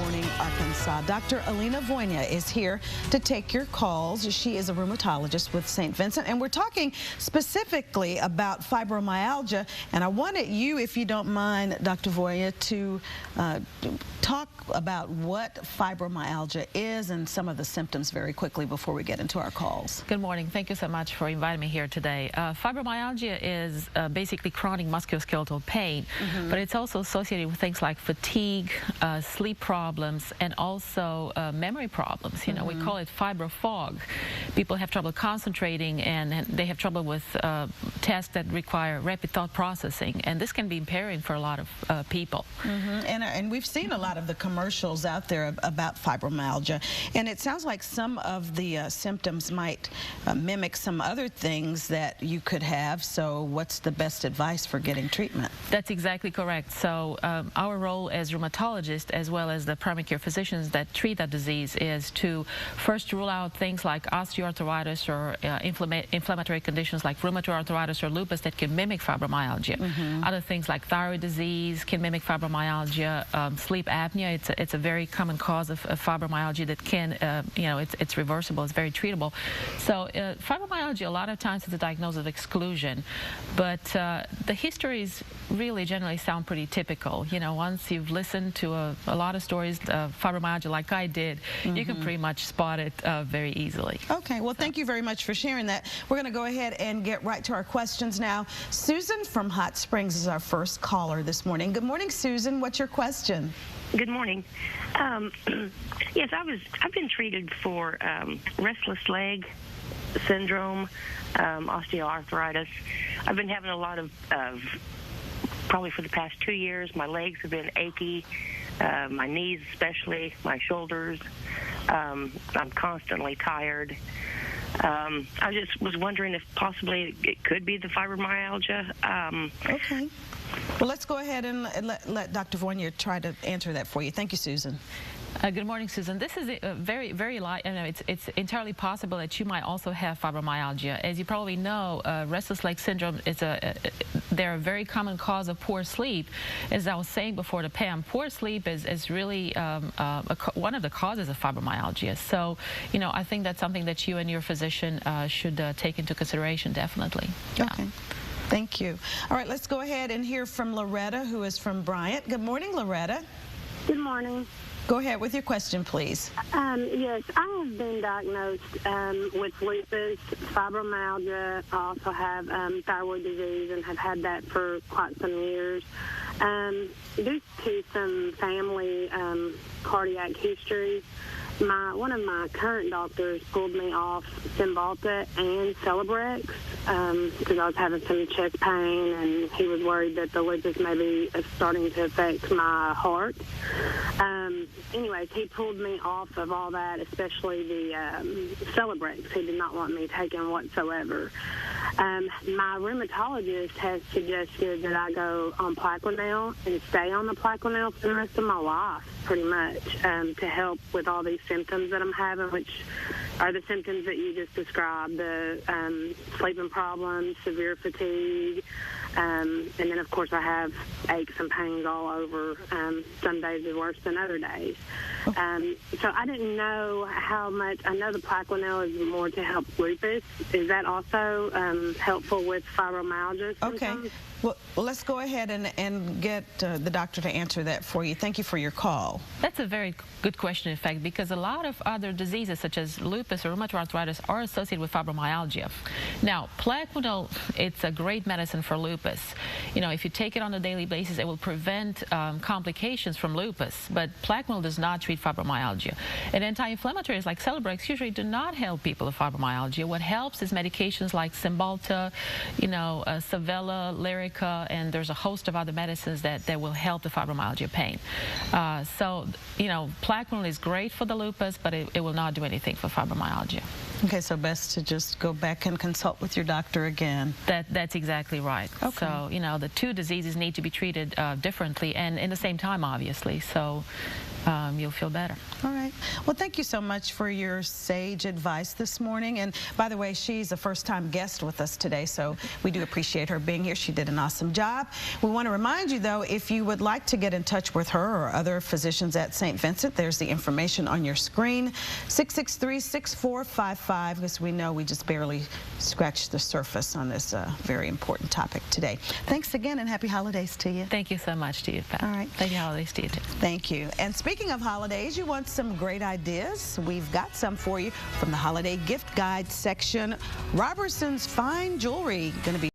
Morning Arkansas. Dr. Alina Voinea is here to take your calls. She is a rheumatologist with St. Vincent, and we're talking specifically about fibromyalgia. And I wanted you, if you don't mind, Dr. Voinea, to talk about what fibromyalgia is and some of the symptoms very quickly before we get into our calls. Good morning. Thank you so much for inviting me here today. Fibromyalgia is basically chronic musculoskeletal pain, but it's also associated with things like fatigue, sleep problems, and also memory problems. You know, we call it fibro fog. People have trouble concentrating, and they have trouble with tasks that require rapid thought processing, and this can be impairing for a lot of people. And we've seen a lot of the commercials out there about fibromyalgia, and it sounds like some of the symptoms might mimic some other things that you could have. So what's the best advice for getting treatment? That's exactly correct. So our role as rheumatologists, as well as the primary care physicians that treat that disease, is to first rule out things like osteoarthritis or inflammatory conditions like rheumatoid arthritis or lupus that can mimic fibromyalgia. Other things like thyroid disease can mimic fibromyalgia. Sleep apnea, it's a very common cause of fibromyalgia that can, you know, it's reversible, it's very treatable. So fibromyalgia, a lot of times it's a diagnosis of exclusion, but the histories really generally sound pretty typical. You know, once you've listened to a lot of stories of fibromyalgia like I did, you can pretty much spot it very easily. Okay, well, thank you very much for sharing that. We're going to go ahead and get right to our questions now. Susan from Hot Springs is our first caller this morning. Good morning, Susan. What's your question? Good morning. Yes, I've been treated for restless leg syndrome, osteoarthritis. I've been having a lot of probably for the past 2 years, my legs have been achy, my knees especially, my shoulders. I'm constantly tired. I just was wondering if possibly it could be the fibromyalgia. Okay. Well, let's go ahead and let Dr. Voinea try to answer that for you. Thank you, Susan. Good morning, Susan. This is it's entirely possible that you might also have fibromyalgia. As you probably know, restless leg syndrome is they're a very common cause of poor sleep. As I was saying before to Pam, poor sleep is really one of the causes of fibromyalgia. So, you know, I think that's something that you and your physician should take into consideration, definitely. Okay. Thank you. All right, let's go ahead and hear from Loretta, who is from Bryant. Good morning, Loretta. Good morning. Go ahead with your question, please. Yes, I have been diagnosed with lupus, fibromyalgia. I also have thyroid disease and have had that for quite some years. Due to some family cardiac history, one of my current doctors pulled me off Cymbalta and Celebrex because I was having some chest pain, and he was worried that the lupus may be starting to affect my heart. Anyways, he pulled me off of all that, especially the Celebrex. He did not want me taking whatsoever. My rheumatologist has suggested that I go on Plaquenil and stay on the Plaquenil for the rest of my life, pretty much, to help with all these symptoms that I'm having, which are the symptoms that you just described, the sleeping problems, severe fatigue, and then, of course, I have aches and pains all over. Some days are worse than other days. So I didn't know how much. I know the Plaquenil is more to help lupus. Is that also helpful with fibromyalgia symptoms? Okay. Well, let's go ahead and get the doctor to answer that for you. Thank you for your call. That's a very good question, in fact, because a lot of other diseases, such as lupus or rheumatoid arthritis, are associated with fibromyalgia. Now, Plaquenil, it's a great medicine for lupus. You know, if you take it on a daily basis, it will prevent complications from lupus, but Plaquenil does not treat fibromyalgia. And anti-inflammatories like Celebrex usually do not help people with fibromyalgia. What helps is medications like Cymbalta, you know, Savella, Lyrica, and there's a host of other medicines that will help the fibromyalgia pain. So, you know, Plaquenil is great for the lupus, but it will not do anything for fibromyalgia. Okay, so best to just go back and consult with your doctor again. That's exactly right. Okay. So, you know, the two diseases need to be treated differently and in the same time, obviously. So, you'll feel better. All right. Well, thank you so much for your sage advice this morning. And by the way, she's a first-time guest with us today, so we do appreciate her being here. She did an awesome job. We want to remind you, though, if you would like to get in touch with her or other physicians at St. Vincent, there's the information on your screen, 663-6455, because we know we just barely scratched the surface on this very important topic today. Thanks again, and happy holidays to you. Thank you so much to you, Pat. All right. Happy holidays to you, too. Thank you. And speaking of holidays, you want some great ideas? We've got some for you from the holiday gift guide section. Robertson's Fine Jewelry going to be